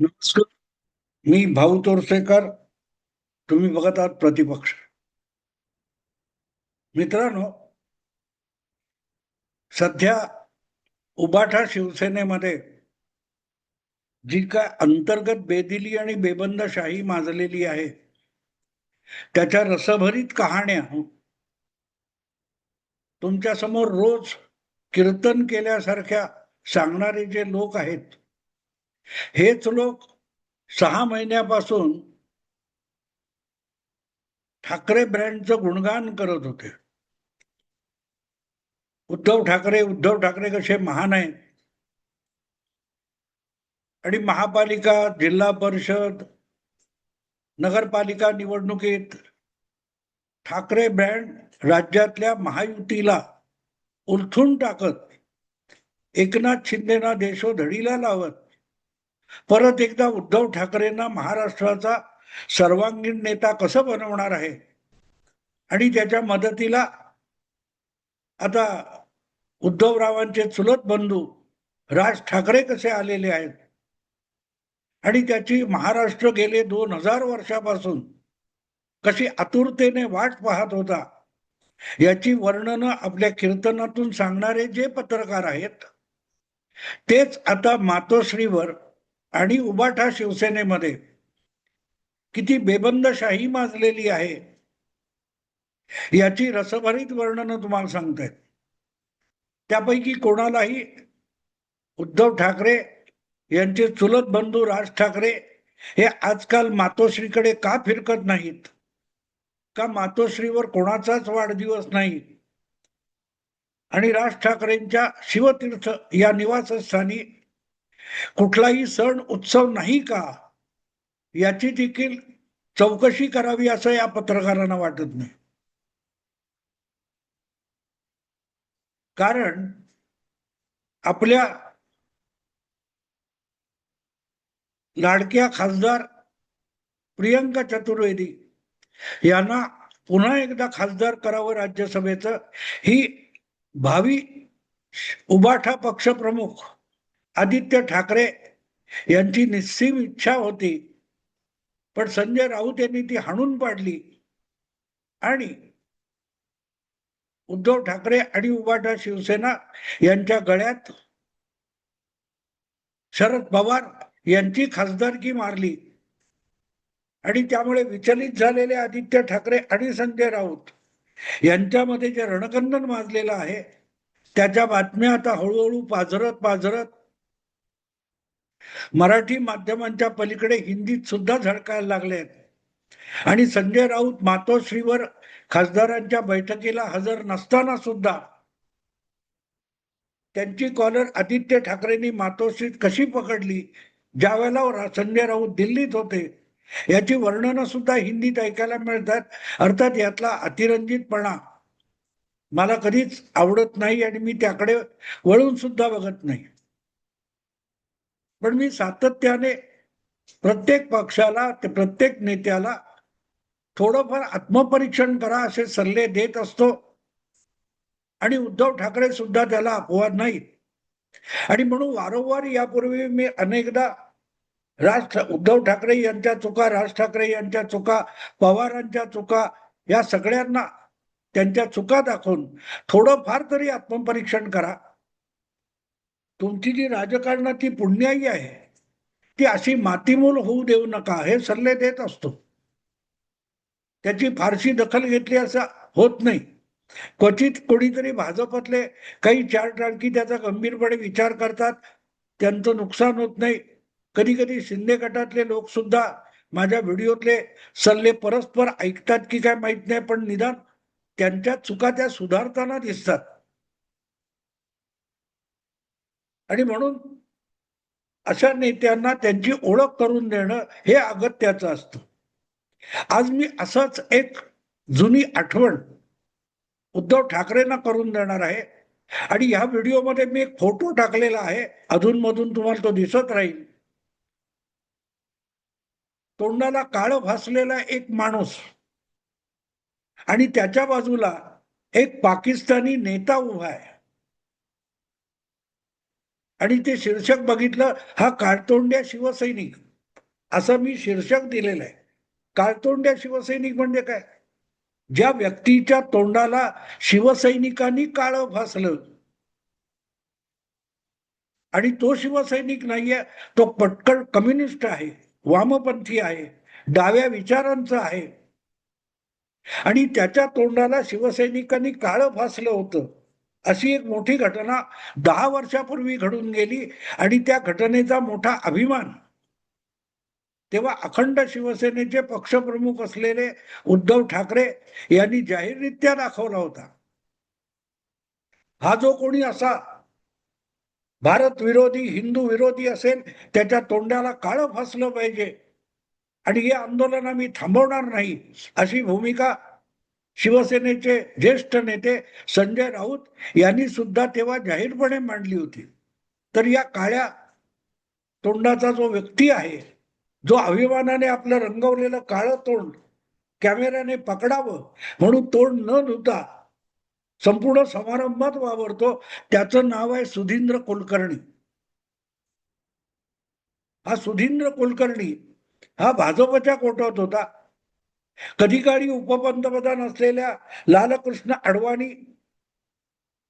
नमस्कार. मी भाऊ तोरसेकर. तुम्ही बघत आहात प्रतिपक्ष. मित्रांनो, सध्या उबाठा शिवसेनेमध्ये जी काय अंतर्गत बेदिली आणि बेबंदशाही माजलेली आहे, त्याच्या रसभरीत कहाण्या तुमच्या समोर रोज कीर्तन केल्यासारख्या सांगणारे जे लोक आहेत, हेच लोक 6 महिन्यापासून ठाकरे ब्रँडचं गुणगान करत होते. उद्धव ठाकरे कसे महान आहेत आणि महापालिका, जिल्हा परिषद, नगरपालिका निवडणुकीत ठाकरे ब्रँड राज्यातल्या महायुतीला उलथून टाकत, एकनाथ शिंदेना देशोधडीला लावत, परत एकदा उद्धव ठाकरेंना महाराष्ट्राचा सर्वांगीण नेता कसं बनवणार आहे आणि त्याच्या मदतीला आता उद्धवरावांचे चुलत बंधू राज ठाकरे कसे आलेले आहेत आणि त्याची महाराष्ट्र गेले 2000 वर्षापासून कशी आतुरतेने वाट पाहत होता, याची वर्णनं आपल्या कीर्तनातून सांगणारे जे पत्रकार आहेत, तेच आता मातोश्रीवर आणि उबाठा शिवसेनेमध्ये किती बेबंदशाही माजलेली आहे, याची रसभरीत वर्णनं तुम्हाला सांगतायत. त्यापैकी कोणालाही उद्धव ठाकरे यांचे चुलत बंधू राज ठाकरे हे आजकाल मातोश्रीकडे का फिरकत नाहीत, का मातोश्रीवर कोणाचाच वाढदिवस नाही आणि राज ठाकरेंच्या शिवतीर्थ या निवासस्थानी कुठलाही सण उत्सव नाही का, याची देखील चौकशी करावी असं या पत्रकारांना वाटत नाही. कारण आपल्या लाडक्या खासदार प्रियंका चतुर्वेदी यांना पुन्हा एकदा खासदार करावं राज्यसभेचं, ही भावी उबाठा पक्षप्रमुख आदित्य ठाकरे यांची निस्सीम इच्छा होती. पण संजय राऊत यांनी ती हाणून पाडली आणि उद्धव ठाकरे आणि उबाठा शिवसेना यांच्या गळ्यात शरद पवार यांची खासदारकी मारली आणि त्यामुळे विचलित झालेले आदित्य ठाकरे आणि संजय राऊत यांच्यामध्ये जे रणकंदन माजलेलं आहे, त्याच्या बातम्या आता हळूहळू पाझरत पाझरत मराठी माध्यमांच्या पलीकडे हिंदीत सुद्धा झळकायला लागले आहेत आणि संजय राऊत मातोश्रीवर खासदारांच्या बैठकीला हजर नसताना सुद्धा त्यांची कॉलर आदित्य ठाकरेंनी मातोश्रीत कशी पकडली, ज्या वेळेला संजय राऊत दिल्लीत होते, याची वर्णनं सुद्धा हिंदीत ऐकायला मिळतात. अर्थात यातला अतिरंजितपणा मला कधीच आवडत नाही आणि मी त्याकडे वळून सुद्धा बघत नाही. पण मी सातत्याने प्रत्येक पक्षाला, प्रत्येक नेत्याला थोडंफार आत्मपरीक्षण करा असे सल्ले देत असतो आणि उद्धव ठाकरे सुद्धा त्याला अपवाद नाहीत. आणि म्हणून वारंवार यापूर्वी मी अनेकदा उद्धव ठाकरे यांच्या चुका, राज ठाकरे यांच्या चुका, पवारांच्या चुका, या सगळ्यांना त्यांच्या चुका दाखवून थोडंफार तरी आत्मपरीक्षण करा. तुमची जी राजकारणाची पुण्याई आहे ती अशी मातीमूल होऊ देऊ नका, हे सल्ले देत असतो. त्याची फारशी दखल घेतली असं होत नाही. क्वचित कोणीतरी भाजपतले काही चार टाळकी त्याचा गंभीरपणे विचार करतात, त्यांचं नुकसान होत नाही. कधी कधी शिंदे गटातले लोक सुद्धा माझ्या व्हिडिओतले सल्ले परस्पर ऐकतात की काय माहित नाही, पण निदान त्यांच्या चुका त्या सुधारताना दिसतात. आणि म्हणून अशा नेत्यांना त्यांची ओळख करून देणं हे अगत्याचं असतं. आज मी असंच एक जुनी आठवण उद्धव ठाकरेंना करून देणार आहे आणि ह्या व्हिडिओमध्ये मी एक फोटो टाकलेला आहे, अधूनमधून तुम्हाला तो दिसत राहील. तोंडाला काळं फासलेला एक माणूस आणि त्याच्या बाजूला एक पाकिस्तानी नेता उभा आहे आणि ते शीर्षक बघितलं, हा काळतोंड्या शिवसैनिक. असं मी शीर्षक दिलेलं आहे. काळतोंड्या शिवसैनिक म्हणजे काय? ज्या व्यक्तीच्या तोंडाला शिवसैनिकांनी काळं फासलं आणि तो शिवसैनिक नाहीये, तो पटकन कम्युनिस्ट आहे, वामपंथी आहे, डाव्या विचारांचा आहे आणि त्याच्या तोंडाला शिवसैनिकांनी काळं फासलं होतं. अशी एक मोठी घटना 10 वर्षापूर्वी घडून गेली आणि त्या घटनेचा मोठा अभिमान तेव्हा अखंड शिवसेनेचे पक्षप्रमुख असलेले उद्धव ठाकरे यांनी जाहीररित्या दाखवला होता. हा जो कोणी असा भारत विरोधी, हिंदू विरोधी असेल, त्याच्या तोंडाला काळं फासलं पाहिजे आणि हे आंदोलन आम्ही थांबवणार नाही, अशी भूमिका शिवसेनेचे ज्येष्ठ नेते संजय राऊत यांनी सुद्धा तेव्हा जाहीरपणे मांडली होती. तर या काळ्या तोंडाचा जो व्यक्ती आहे, जो अभिमानाने आपलं रंगवलेलं काळं तोंड कॅमेऱ्याने पकडावं म्हणून तोंड न धुता संपूर्ण समारंभात वावरतो, त्याचं नाव आहे सुधींद्र कुलकर्णी. हा सुधींद्र कुलकर्णी हा भाजपच्या कोटात होता. कधी काळी उपपंतप्रधान असलेल्या लालकृष्ण अडवाणी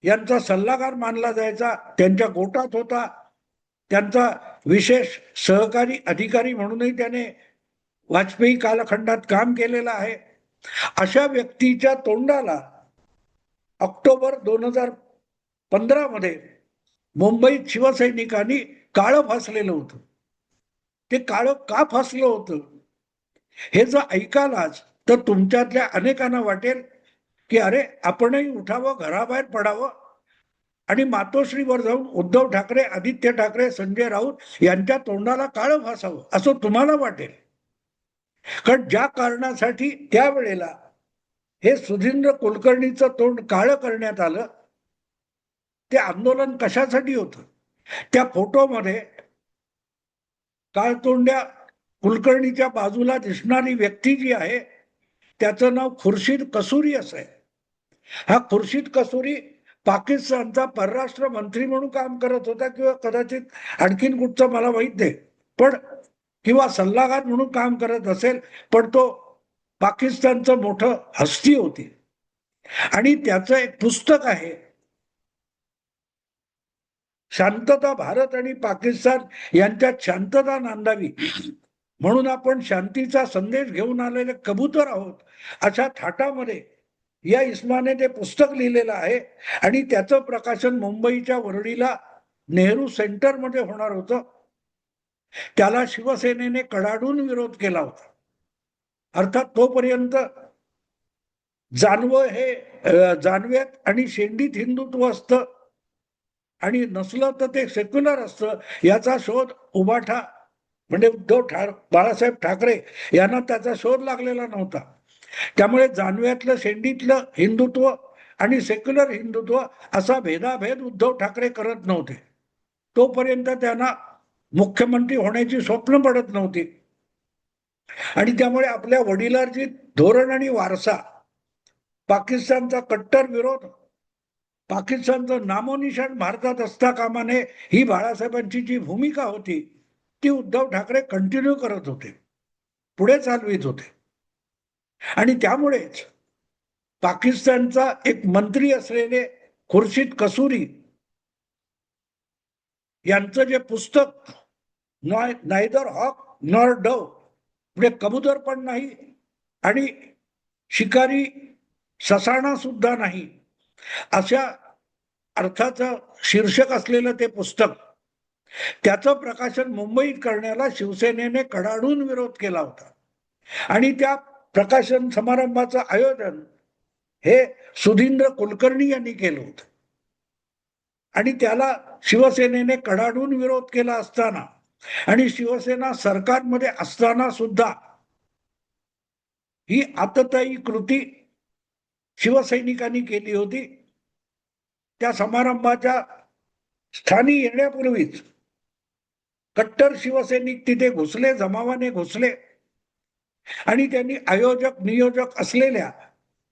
यांचा सल्लागार मानला जायचा, त्यांच्या गोटात होता. त्यांचा विशेष सहकारी अधिकारी म्हणूनही त्याने वाजपेयी कालखंडात काम केलेलं आहे. अशा व्यक्तीच्या तोंडाला ऑक्टोबर 2015 मध्ये मुंबईत शिवसैनिकांनी काळं फासलेलं होतं. ते काळं का फासलं होतं हे जर ऐकालाच तर तुमच्यातल्या अनेकांना वाटेल की अरे आपणही उठावं, घराबाहेर पडावं आणि मातोश्रीवर जाऊन उद्धव ठाकरे, आदित्य ठाकरे, संजय राऊत यांच्या तोंडाला काळं फासावं असं तुम्हाला वाटेल. कारण ज्या कारणासाठी त्यावेळेला हे सुधींद्र कुलकर्णीचं तोंड काळं करण्यात आलं, ते आंदोलन कशासाठी होतं? त्या फोटोमध्ये काळतोंड्या कुलकर्णीच्या बाजूला दिसणारी व्यक्ती जी आहे त्याचं नाव खुर्शीद कसुरी असं आहे. हा खुर्शीद कसुरी पाकिस्तानचा परराष्ट्र मंत्री म्हणून काम करत होता किंवा कदाचित आणखीन कुठचं मला माहित नाही, पण किंवा सल्लागार म्हणून काम करत असेल, पण तो पाकिस्तानचं मोठं हस्ती होती आणि त्याचं एक पुस्तक आहे, शांतता भारत आणि पाकिस्तान यांच्यात शांतता नांदावी म्हणून आपण शांतीचा संदेश घेऊन आलेले कबूतर आहोत, अशा थाटामध्ये या इस्माने ते पुस्तक लिहिलेलं आहे आणि त्याचं प्रकाशन मुंबईच्या वरळीला नेहरू सेंटरमध्ये होणार होतं. त्याला शिवसेनेने कडाडून विरोध केला होता. अर्थात तोपर्यंत जानवं हे जानव्यात आणि शेंडीत हिंदुत्व असतं आणि नसलं तर ते सेक्युलर असतं, याचा शोध उभाठा म्हणजे बाळासाहेब ठाकरे यांना त्याचा शोध लागलेला नव्हता. त्यामुळे जानव्यातलं शेंडीतलं हिंदुत्व आणि सेक्युलर हिंदुत्व असा भेदाभेद उद्धव ठाकरे करत नव्हते. तोपर्यंत त्यांना मुख्यमंत्री होण्याची स्वप्न पडत नव्हती आणि त्यामुळे आपल्या वडिलांची धोरण आणि वारसा, पाकिस्तानचा कट्टर विरोध, पाकिस्तानचं नामोनिशाण भारतात असता कामा नये, ही बाळासाहेबांची जी भूमिका होती ती उद्धव ठाकरे कंटिन्यू करत होते, पुढे चालवित होते. आणि त्यामुळेच पाकिस्तानचा एक मंत्री असलेले खुर्शीद कसुरी यांचं जे पुस्तक नायदर हॉक नॉर डव म्हणजे कबूतर पण नाही आणि शिकारी ससाणा सुद्धा नाही अशा अर्थाचं शीर्षक असलेलं ते पुस्तक, त्याचं प्रकाशन मुंबईत करण्याला शिवसेनेने कडाडून विरोध केला होता आणि त्या प्रकाशन समारंभाचं आयोजन हे सुधींद्र कुलकर्णी यांनी केलं होतं आणि त्याला शिवसेनेने कडाडून विरोध केला असताना आणि शिवसेना सरकारमध्ये असताना सुद्धा ही आततायी कृती शिवसैनिकांनी केली होती. त्या समारंभाच्या स्थानी येण्यापूर्वीच कट्टर शिवसैनिक तिथे घुसले, जमावाने घुसले आणि त्यांनी आयोजक नियोजक असलेल्या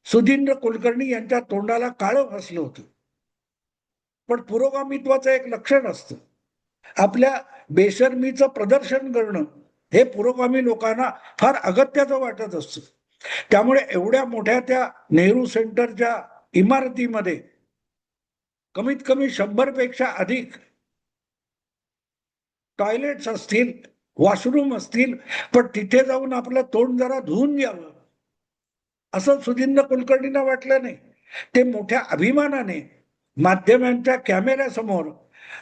सुधींद्र कुलकर्णी यांच्या तोंडाला काळं फासलं होतं. पण पुरोगामित्वाचं एक लक्षण असतं, आपल्या बेशर्मीचं प्रदर्शन करणं हे पुरोगामी लोकांना फार अगत्याचं वाटत असतं. त्यामुळे एवढ्या मोठ्या त्या नेहरू सेंटरच्या इमारतीमध्ये कमीत कमी 100 पेक्षा अधिक टॉयलेट्स असतील, वॉशरूम असतील, पण तिथे जाऊन आपलं तोंड जरा धुवून घ्यावं असं सुधींद्र कुलकर्णींना वाटलं नाही. ते मोठ्या अभिमानाने माध्यमांच्या कॅमेऱ्यासमोर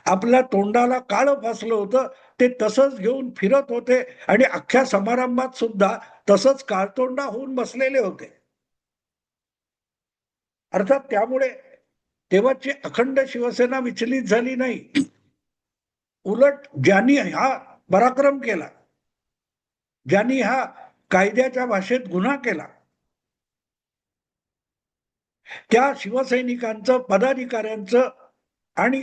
आपल्या तोंडाला काळं फासलं होतं ते तसंच घेऊन फिरत होते आणि अख्ख्या समारंभात सुद्धा तसंच काळतोंडा होऊन बसलेले होते. अर्थात त्यामुळे तेव्हाची अखंड शिवसेना विचलित झाली नाही. उलट ज्यांनी हा पराक्रम केला, ज्यांनी हा कायद्याच्या भाषेत गुन्हा केला, त्या शिवसैनिकांचं, पदाधिकाऱ्यांचं आणि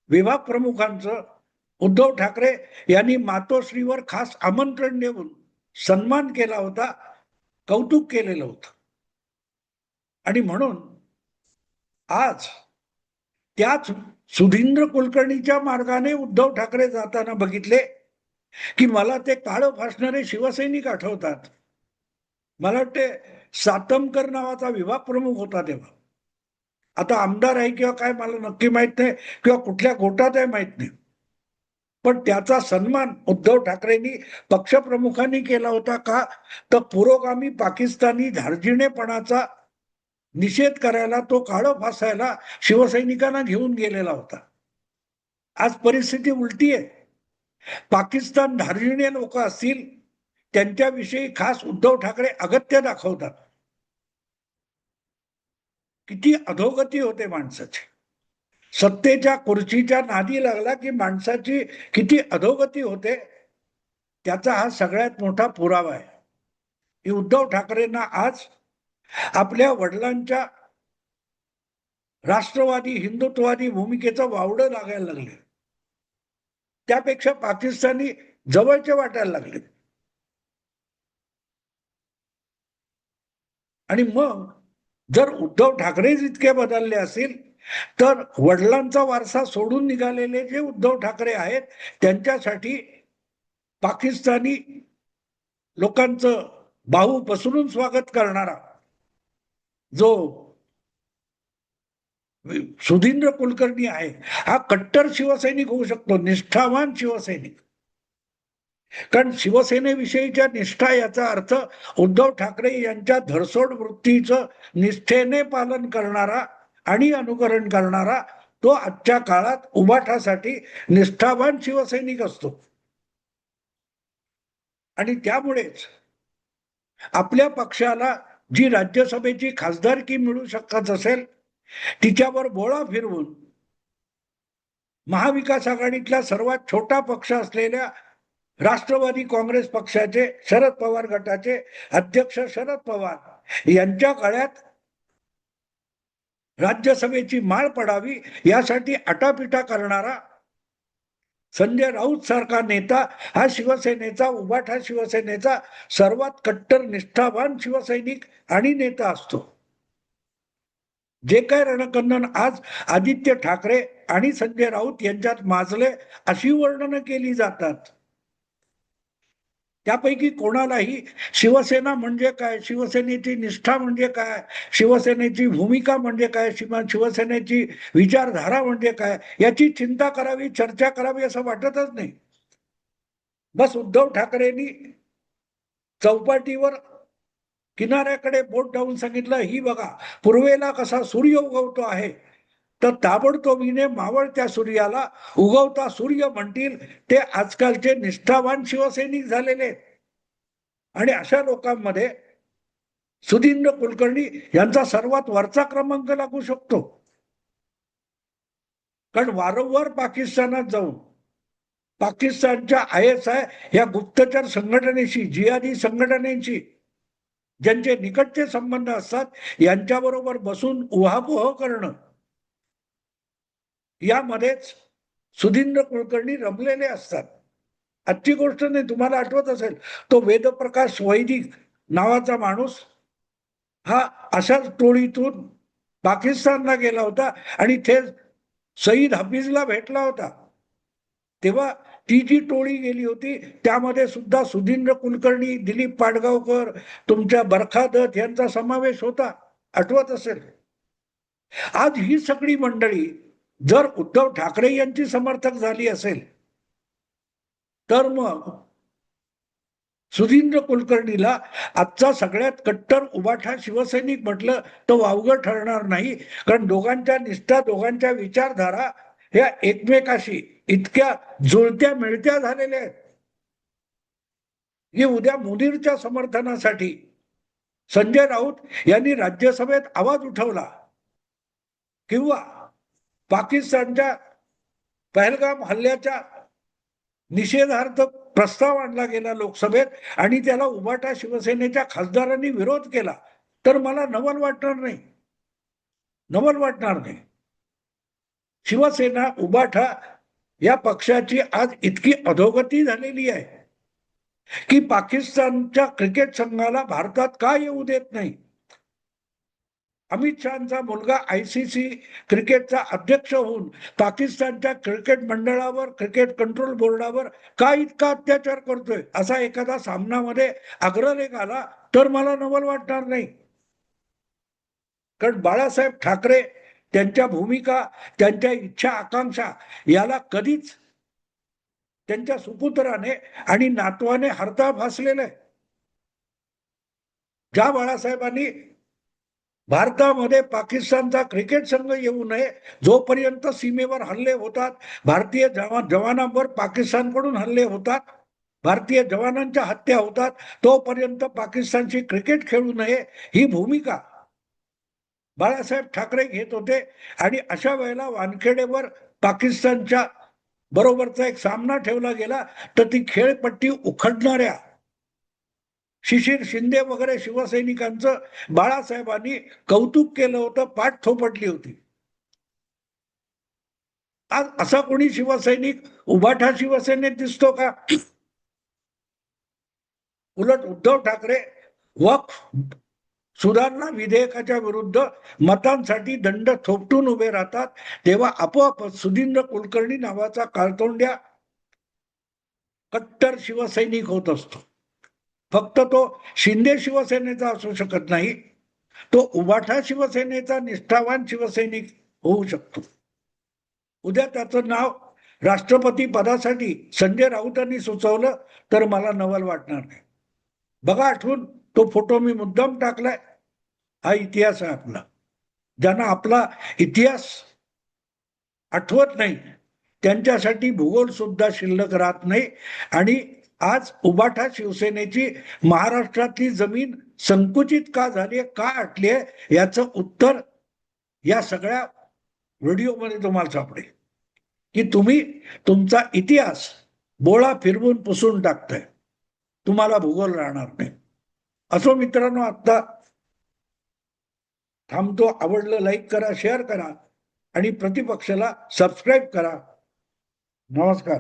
विभाग प्रमुखांचं उद्धव ठाकरे यांनी मातोश्रीवर खास आमंत्रण देऊन सन्मान केला होता, कौतुक केलेलं होतं. आणि म्हणून आज त्याच सुधींद्र कुलकर्णीच्या मार्गाने उद्धव ठाकरे जाताना बघितले की मला ते काळं फासणारे शिवसैनिक आठवतात. मला वाटते सातमकर नावाचा विभाग प्रमुख होता तेव्हा. आता आमदार आहे किंवा काय मला नक्की माहित नाही, किंवा कुठल्या गोटात आहे माहित नाही, पण त्याचा सन्मान उद्धव ठाकरेंनी पक्षप्रमुखांनी केला होता का, तर पुरोगामी पाकिस्तानी धार्जिणेपणाचा निषेध करायला, तो काळं फासायला शिवसैनिकांना घेऊन गेलेला होता. आज परिस्थिती उलटी आहे. पाकिस्तान धार्जिणे लोक असतील त्यांच्याविषयी खास उद्धव ठाकरे अगत्य दाखवतात. किती अधोगती होते माणसाची. सत्तेच्या खुर्चीच्या नादी लागला की माणसाची किती अधोगती होते, त्याचा हा सगळ्यात मोठा पुरावा आहे. की उद्धव ठाकरेंना आज आपल्या वडिलांच्या राष्ट्रवादी हिंदुत्ववादी भूमिकेचं वावडं लागायला लागले. त्यापेक्षा पाकिस्तानी जवळचे वाटायला लागले. आणि मग जर उद्धव ठाकरेच इतके बदलले असतील तर वडिलांचा वारसा सोडून निघालेले जे उद्धव ठाकरे आहेत त्यांच्यासाठी पाकिस्तानी लोकांचं बाहू पसरून स्वागत करणारा जो सुधींद्र कुलकर्णी आहे, हा कट्टर शिवसैनिक होऊ शकतो, निष्ठावान शिवसैनिक. कारण शिवसेनेविषयीच्या निष्ठा याचा अर्थ उद्धव ठाकरे यांच्या धरसोड वृत्तीचं निष्ठेने पालन करणारा आणि अनुकरण करणारा तो आजच्या काळात उभाठासाठी निष्ठावान शिवसैनिक असतो. आणि त्यामुळेच आपल्या पक्षाला जी राज्यसभेची खासदारकी मिळू शकत असेल तिच्यावर बोळा फिरवून महाविकास आघाडीतला सर्वात छोटा पक्ष असलेल्या राष्ट्रवादी काँग्रेस पक्षाचे शरद पवार गटाचे अध्यक्ष शरद पवार यांच्या गळ्यात राज्यसभेची माळ पडावी यासाठी आटापिटा करणारा संजय राऊत सारखा नेता हा शिवसेनेचा, उभाठा शिवसेनेचा सर्वात कट्टर निष्ठावान शिवसैनिक आणि नेता असतो. जे काय रणकंदन आज आदित्य ठाकरे आणि संजय राऊत यांच्यात माजले अशी वर्णनं केली जातात, त्यापैकी कोणालाही शिवसेना म्हणजे काय, शिवसेनेची निष्ठा म्हणजे काय, शिवसेनेची भूमिका म्हणजे काय, शिवसेनेची विचारधारा म्हणजे काय याची चिंता करावी, चर्चा करावी असं वाटतच नाही. बस उद्धव ठाकरेंनी चौपाटीवर किनाऱ्याकडे बोट ठेवून सांगितलं, ही बघा पूर्वेला कसा सूर्य उगवतो आहे, तर ताबडतोबीने मावळत्या सूर्याला उगवता सूर्य म्हणतील ते आजकालचे निष्ठावान शिवसैनिक झालेले. आणि अशा लोकांमध्ये सुधींद्र कुलकर्णी यांचा सर्वात वरचा क्रमांक लागू शकतो. कारण वारंवार पाकिस्तानात जाऊन पाकिस्तानच्या ISI या गुप्तचर संघटनेशी, जिहादी संघटनेशी ज्यांचे निकटचे संबंध असतात यांच्याबरोबर बसून उहापोह करणं, यामध्येच सुधींद्र कुलकर्णी रमलेले असतात. आजची गोष्ट नाही, तुम्हाला आठवत असेल तो वेदप्रकाश वैदिक नावाचा माणूस हा अशाच टोळीतून पाकिस्तानला गेला होता आणि ते सईद हफीजला भेटला होता. तेव्हा ती जी टोळी गेली होती त्यामध्ये सुद्धा सुधींद्र कुलकर्णी, दिलीप पाडगावकर, तुमच्या बरखा दत्त यांचा समावेश होता, आठवत असेल. आज ही सगळी मंडळी जर उद्धव ठाकरे यांची समर्थक झाली असेल तर मग सुधींद्र कुलकर्णीला आजचा सगळ्यात कट्टर उबाठा शिवसैनिक म्हटलं तर वावगं ठरणार नाही. कारण दोघांच्या निष्ठा, दोघांच्या विचारधारा ह्या एकमेकाशी इतक्या जुळत्या मिळत्या झालेल्या आहेत की उद्या मोदींच्या समर्थनासाठी संजय राऊत यांनी राज्यसभेत आवाज उठवला किंवा पाकिस्तानच्या पहलगाम हल्ल्याच्या निषेधार्थ प्रस्ताव आणला गेला लोकसभेत आणि त्याला उबाटा शिवसेनेच्या खासदारांनी विरोध केला तर मला नवल वाटणार नाही, नवल वाटणार नाही. शिवसेना उबाठा या पक्षाची आज इतकी अधोगती झालेली आहे की पाकिस्तानच्या क्रिकेट संघाला भारतात का येऊ देत नाही. अमित शहाचा मुलगा ICC क्रिकेटचा अध्यक्ष होऊन पाकिस्तानच्या क्रिकेट मंडळावर, क्रिकेट कंट्रोल बोर्डावर का इतका अत्याचार करतोय असा एखादा सामनामध्ये अग्रलेख आला तर मला नवल वाटणार नाही. कारण बाळासाहेब ठाकरे त्यांच्या भूमिका, त्यांच्या इच्छा आकांक्षा याला कधीच त्यांच्या सुपुत्राने आणि नातवाने हरता फासलेलं आहे. ज्या बाळासाहेबांनी भारतामध्ये पाकिस्तानचा क्रिकेट संघ येऊ नये, जोपर्यंत सीमेवर हल्ले होतात, भारतीय जवानांवर पाकिस्तानकडून हल्ले होतात, भारतीय जवानांच्या हत्या होतात, तोपर्यंत पाकिस्तानची क्रिकेट खेळू नये ही भूमिका बाळासाहेब ठाकरे घेत होते. आणि अशा वेळेला वानखेडेवर पाकिस्तानच्या बरोबरचा एक सामना ठेवला गेला तर ती खेळपट्टी उखडणाऱ्या शिशिर शिंदे वगैरे शिवसैनिकांचं बाळासाहेबांनी कौतुक केलं होतं, पाठ थोपटली होती. आज असा कोणी शिवसैनिक उबाठा शिवसेनेत दिसतो का? उलट उद्धव ठाकरे वक्फ सुधारणा विधेयकाच्या विरुद्ध मतांसाठी दंड थोपटून उभे राहतात, तेव्हा आपोआप सुधींद्र कुलकर्णी नावाचा काळतोंड्या कट्टर शिवसैनिक होत असतो. फक्त तो शिंदे शिवसेनेचा असू शकत नाही, तो उबाठा शिवसेनेचा निष्ठावान शिवसैनिक होऊ शकतो. उद्या त्याचं नाव राष्ट्रपती पदासाठी संजय राऊतांनी सुचवलं तर मला नवल वाटणार नाही. बघा आठवून, तो फोटो मी मुद्दाम टाकलाय. हा इतिहास आहे आपला. ज्यांना आपला इतिहास आठवत नाही त्यांच्यासाठी भूगोल सुद्धा शिल्लक राहत नाही. आणि आज उबाठा शिवसेनेची महाराष्ट्रातली जमीन संकुचित का झाली, का अटली आहे, याचं उत्तर या सगळ्या व्हिडिओमध्ये तुम्हाला सापडेल की तुम्ही तुमचा इतिहास बोळा फिरवून पुसून टाकताय, तुम्हाला भूगोल राहणार नाही. असो मित्रांनो, आता थांबतो. आवडलं लाईक करा, शेअर करा आणि प्रतिपक्षाला सबस्क्राईब करा. नमस्कार.